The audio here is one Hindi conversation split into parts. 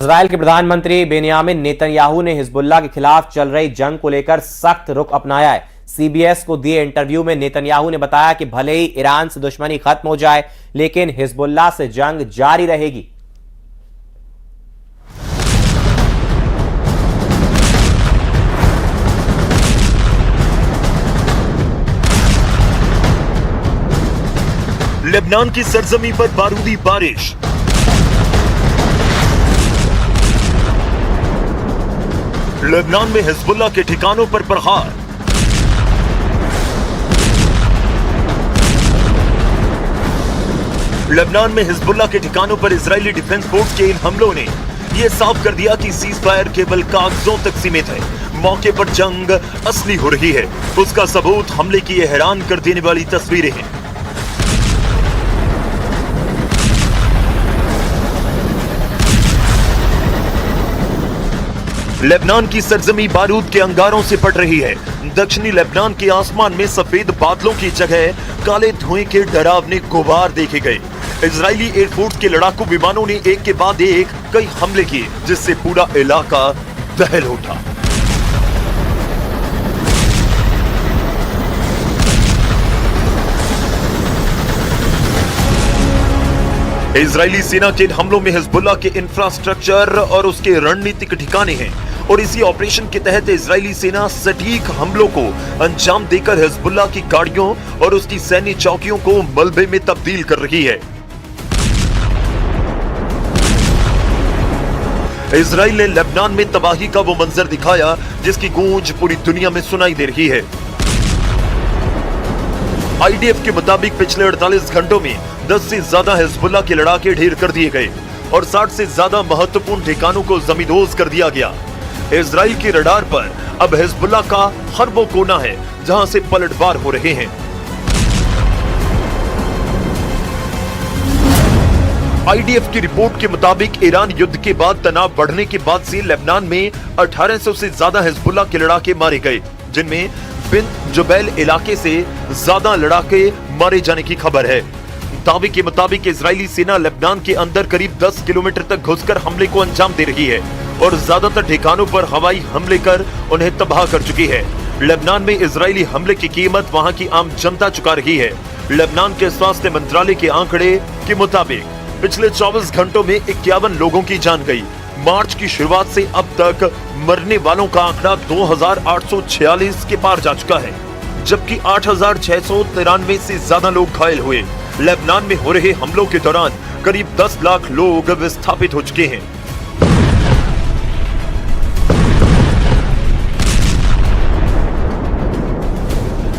इजरायल के प्रधानमंत्री बेनियामिन नेतन्याहू ने हिजबुल्लाह के खिलाफ चल रही जंग को लेकर सख्त रुख अपनाया है। सीबीएस को दिए इंटरव्यू में नेतन्याहू ने बताया कि भले ही ईरान से दुश्मनी खत्म हो जाए, लेकिन हिजबुल्लाह से जंग जारी रहेगी। लेबनान की सरजमी पर बारूदी बारिश। लेबनान में हिजबुल्लाह के ठिकानों पर प्रहार। लेबनान में हिजबुल्लाह के ठिकानों पर इजरायली डिफेंस फोर्स के इन हमलों ने यह साफ कर दिया कि सीज फायर केवल कागजों तक सीमित है। मौके पर जंग असली हो रही है। उसका सबूत हमले की ये हैरान कर देने वाली तस्वीरें हैं। लेबनान की सरजमी बारूद के अंगारों से पट रही है। दक्षिणी लेबनान के आसमान में सफेद बादलों की जगह काले धुएं के डरावने गुबार देखे गए। इजरायली एयरफोर्स के लड़ाकू विमानों ने एक के बाद एक कई हमले किए, जिससे पूरा इलाका दहल उठा। इजरायली सेना के हमलों में हिजबुल्लाह के इंफ्रास्ट्रक्चर और उसके रणनीतिक ठिकाने हैं, और इसी ऑपरेशन के तहत इजरायली सेना सटीक हमलों को अंजाम देकर हिजबुल्लाह की गाड़ियों और उसकी सैन्य चौकियों को मलबे में तब्दील कर रही है। इजराइल ने लेबनान में तबाही का वो मंजर दिखाया जिसकी गूंज पूरी दुनिया में सुनाई दे रही है। आईडीएफ के मुताबिक पिछले 48 घंटों में 10 से ज्यादा हिजबुल्लाह के लड़ाके ढेर कर दिए गए और 60 से ज्यादा महत्वपूर्ण ठिकानों को जमींदोज कर दिया गया। इजराइल के रडार पर अब हिजबुल्लाह का हर वो कोना है जहां से पलटवार हो रहे हैं। आईडीएफ की रिपोर्ट के मुताबिक ईरान युद्ध के बाद तनाव बढ़ने के बाद से लेबनान में 1800 से ज्यादा हिजबुल्लाह के लड़ाके मारे गए, जिनमें बिन जुबैल इलाके से ज्यादा लड़ाके मारे जाने की खबर है। दावे के मुताबिक इजरायली सेना लेबनान के अंदर करीब 10 किलोमीटर तक घुसकर हमले को अंजाम दे रही है और ज्यादातर ठिकानों पर हवाई हमले कर उन्हें तबाह कर चुकी है। लेबनान में इजरायली हमले की कीमत वहां की आम जनता चुका रही है। लेबनान के स्वास्थ्य मंत्रालय के आंकड़े के मुताबिक पिछले 24 घंटों में 51 लोगों की जान गई। मार्च की शुरुआत से अब तक मरने वालों का आंकड़ा 2846 के पार जा चुका है, जबकि 8693 से ज्यादा लोग घायल हुए। लेबनान में हो रहे हमलों के दौरान करीब 10 लाख लोग विस्थापित हो चुके हैं।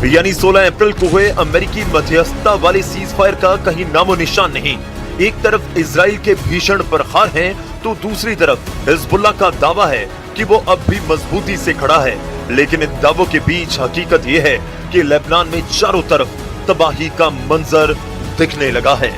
यानी 16 अप्रैल को हुए अमेरिकी मध्यस्थता वाले सीज फायर का कहीं नामो निशान नहीं। एक तरफ इजराइल के भीषण प्रहार हैं, तो दूसरी तरफ हिजबुल्लाह का दावा है कि वो अब भी मजबूती से खड़ा है। लेकिन इन दावों के बीच हकीकत यह है कि लेबनान में चारों तरफ तबाही का मंजर दिखने लगा है।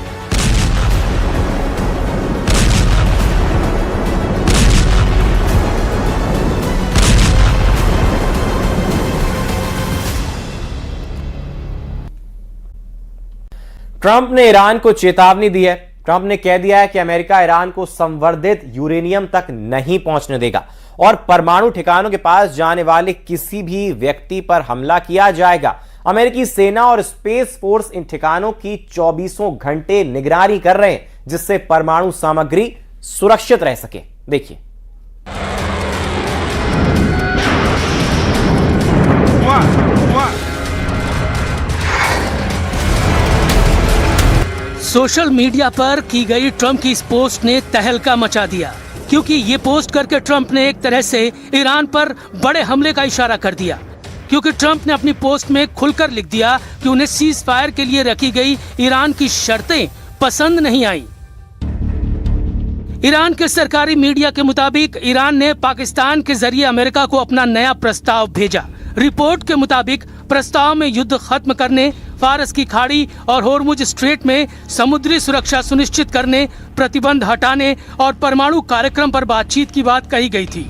ट्रंप ने ईरान को चेतावनी दी है। ट्रंप ने कह दिया है कि अमेरिका ईरान को संवर्धित यूरेनियम तक नहीं पहुंचने देगा और परमाणु ठिकानों के पास जाने वाले किसी भी व्यक्ति पर हमला किया जाएगा। अमेरिकी सेना और स्पेस फोर्स इन ठिकानों की 24 घंटे निगरानी कर रहे हैं, जिससे परमाणु सामग्री सुरक्षित रह सके। देखिए, सोशल मीडिया पर की गई ट्रंप की इस पोस्ट ने तहलका मचा दिया, क्योंकि ये पोस्ट करके ट्रंप ने एक तरह से ईरान पर बड़े हमले का इशारा कर दिया। क्योंकि ट्रंप ने अपनी पोस्ट में खुलकर लिख दिया कि उन्हें सीज फायर के लिए रखी गई ईरान की शर्तें पसंद नहीं आई। ईरान के सरकारी मीडिया के मुताबिक ईरान ने पाकिस्तान के जरिए अमेरिका को अपना नया प्रस्ताव भेजा। रिपोर्ट के मुताबिक प्रस्ताव में युद्ध खत्म करने, फारस की खाड़ी और होर्मुज स्ट्रेट में समुद्री सुरक्षा सुनिश्चित करने, प्रतिबंध हटाने और परमाणु कार्यक्रम पर बातचीत की बात कही गई थी।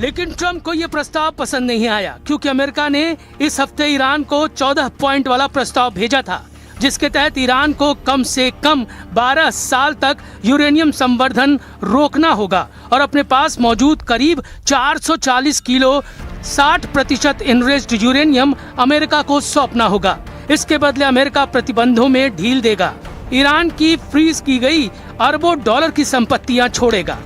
लेकिन ट्रंप को यह प्रस्ताव पसंद नहीं आया, क्योंकि अमेरिका ने इस हफ्ते ईरान को 14 पॉइंट वाला प्रस्ताव भेजा था, जिसके तहत ईरान को कम से कम 12 साल तक यूरेनियम संवर्धन रोकना होगा और अपने पास मौजूद करीब 440 किलो 60% एनरिच्ड यूरेनियम अमेरिका को सौंपना होगा। इसके बदले अमेरिका प्रतिबंधों में ढील देगा, ईरान की फ्रीज की गई अरबों डॉलर की संपत्तियां छोड़ेगा,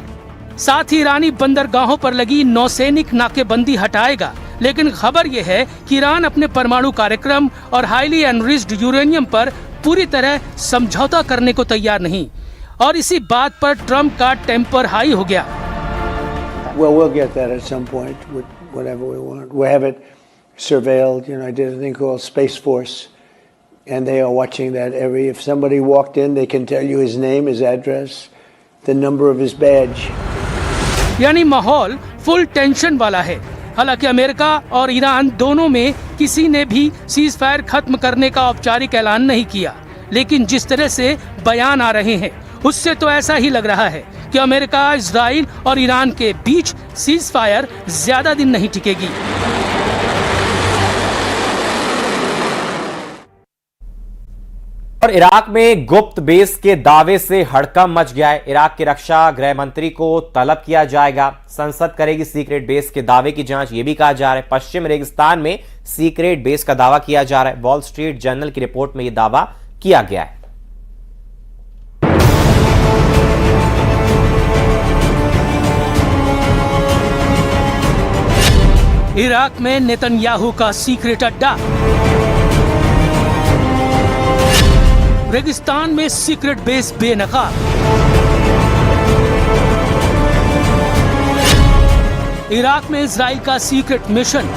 साथ ही ईरानी बंदरगाहों पर लगी नौसैनिक नाकेबंदी हटाएगा। लेकिन खबर यह है कि ईरान अपने परमाणु कार्यक्रम और हाईली एनरिच्ड यूरेनियम पर पूरी तरह समझौता करने को तैयार नहीं, और इसी बात पर ट्रंप का टेम्पर हाई हो गया। Well, we'll get that at some point with whatever we want. We have it surveilled. I did a thing called Space Force, and they are watching that if somebody walked in, they can tell you his name, his address, the number of his badge. यानी माहौल फुल टेंशन वाला है। हालांकि अमेरिका और ईरान दोनों में किसी ने भी सीज फायर खत्म करने का औपचारिक ऐलान नहीं किया, लेकिन जिस तरह से बयान आ रहे हैं उससे तो ऐसा ही लग रहा है कि अमेरिका, इजराइल और ईरान के बीच सीज फायर ज्यादा दिन नहीं टिकेगी। और इराक में गुप्त बेस के दावे से हड़कंप मच गया है। इराक के रक्षा गृह मंत्री को तलब किया जाएगा, संसद करेगी सीक्रेट बेस के दावे की जांच, यह भी कहा जा रहा है। पश्चिम रेगिस्तान में सीक्रेट बेस का दावा किया जा रहा है। वॉल स्ट्रीट जर्नल की रिपोर्ट में यह दावा किया गया है। इराक में नेतन्याहू का सीक्रेट अड्डा, रेगिस्तान में सीक्रेट बेस बेनकाब, इराक में इजराइल का सीक्रेट मिशन।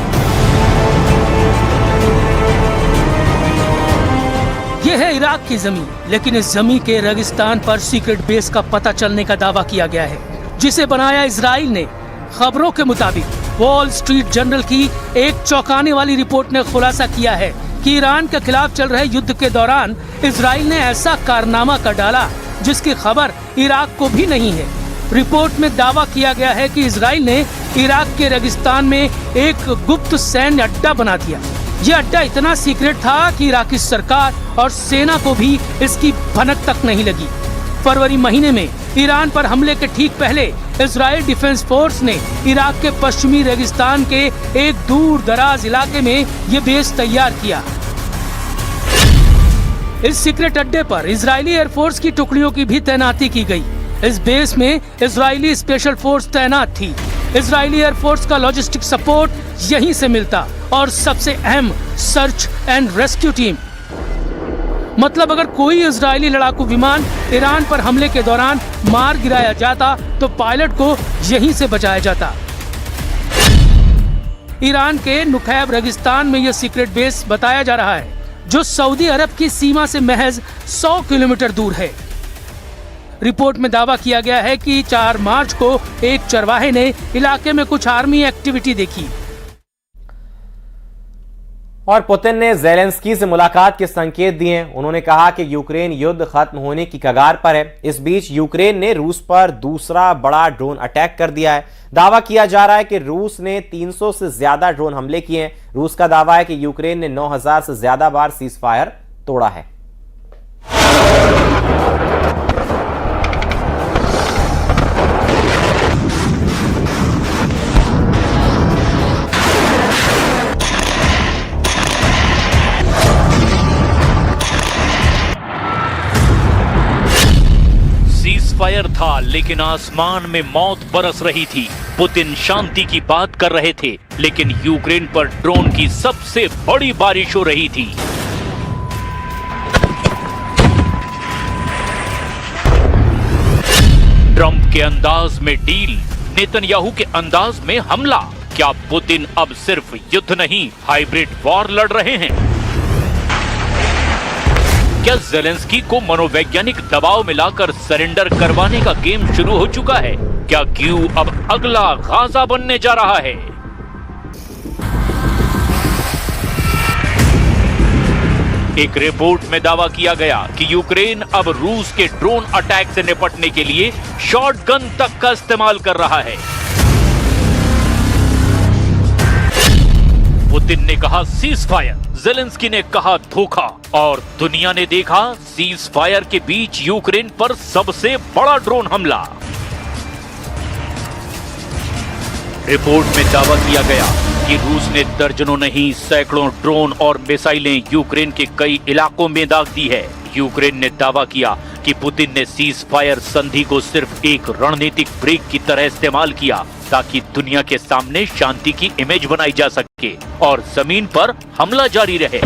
यह है इराक की जमीन, लेकिन इस जमीन के रेगिस्तान पर सीक्रेट बेस का पता चलने का दावा किया गया है, जिसे बनाया इजराइल ने। खबरों के मुताबिक वॉल स्ट्रीट जर्नल की एक चौंकाने वाली रिपोर्ट ने खुलासा किया है कि ईरान के खिलाफ चल रहे युद्ध के दौरान इजराइल ने ऐसा कारनामा कर डाला जिसकी खबर इराक को भी नहीं है। रिपोर्ट में दावा किया गया है कि इजराइल ने इराक के रेगिस्तान में एक गुप्त सैन्य अड्डा बना दिया। यह अड्डा इतना सीक्रेट था कि इराकी सरकार और सेना को भी इसकी भनक तक नहीं लगी। फरवरी महीने में ईरान पर हमले के ठीक पहले इजराइल डिफेंस फोर्स ने इराक के पश्चिमी रेगिस्तान के एक दूर दराज इलाके में यह बेस तैयार किया। इस सीक्रेट अड्डे पर इजरायली एयरफोर्स की टुकड़ियों की भी तैनाती की गई। इस बेस में इजरायली स्पेशल फोर्स तैनात थी। इजरायली एयरफोर्स का लॉजिस्टिक सपोर्ट यहीं से मिलता, और सबसे अहम सर्च एंड रेस्क्यू टीम। मतलब अगर कोई इजरायली लड़ाकू विमान ईरान पर हमले के दौरान मार गिराया जाता तो पायलट को यहीं से बचाया जाता। ईरान के नुखैब रेगिस्तान में यह सीक्रेट बेस बताया जा रहा है, जो सऊदी अरब की सीमा से महज 100 किलोमीटर दूर है। रिपोर्ट में दावा किया गया है कि 4 मार्च को एक चरवाहे ने इलाके में कुछ आर्मी एक्टिविटी देखी। और पुतिन ने ज़ेलेंस्की से मुलाकात के संकेत दिए हैं। उन्होंने कहा कि यूक्रेन युद्ध खत्म होने की कगार पर है। इस बीच यूक्रेन ने रूस पर दूसरा बड़ा ड्रोन अटैक कर दिया है। दावा किया जा रहा है कि रूस ने 300 से ज्यादा ड्रोन हमले किए हैं। रूस का दावा है कि यूक्रेन ने 9000 से ज्यादा बार सीज फायर तोड़ा है। फायर था, लेकिन आसमान में मौत बरस रही थी। पुतिन शांति की बात कर रहे थे, लेकिन यूक्रेन पर ड्रोन की सबसे बड़ी बारिश हो रही थी। ट्रंप के अंदाज में डील, नेतन्याहू के अंदाज में हमला। क्या पुतिन अब सिर्फ युद्ध नहीं, हाइब्रिड वॉर लड़ रहे हैं? क्या ज़ेलेंस्की को मनोवैज्ञानिक दबाव मिलाकर सरेंडर करवाने का गेम शुरू हो चुका है? क्या कीव अब अगला गाजा बनने जा रहा है? एक रिपोर्ट में दावा किया गया कि यूक्रेन अब रूस के ड्रोन अटैक से निपटने के लिए शॉटगन तक का इस्तेमाल कर रहा है। पुतिन ने कहा सीज फायर, जेलेंस्की ने कहा धोखा और दुनिया ने देखा सीज फायर के बीच यूक्रेन पर सबसे बड़ा ड्रोन हमला। रिपोर्ट में दावा किया गया कि रूस ने दर्जनों नहीं सैकड़ों ड्रोन और मिसाइलें यूक्रेन के कई इलाकों में दाग दी है। यूक्रेन ने दावा किया कि पुतिन ने सीज फायर संधि को सिर्फ एक रणनीतिक ब्रेक की तरह इस्तेमाल किया ताकि दुनिया के सामने शांति की इमेज बनाई जा सके और जमीन पर हमला जारी रहे।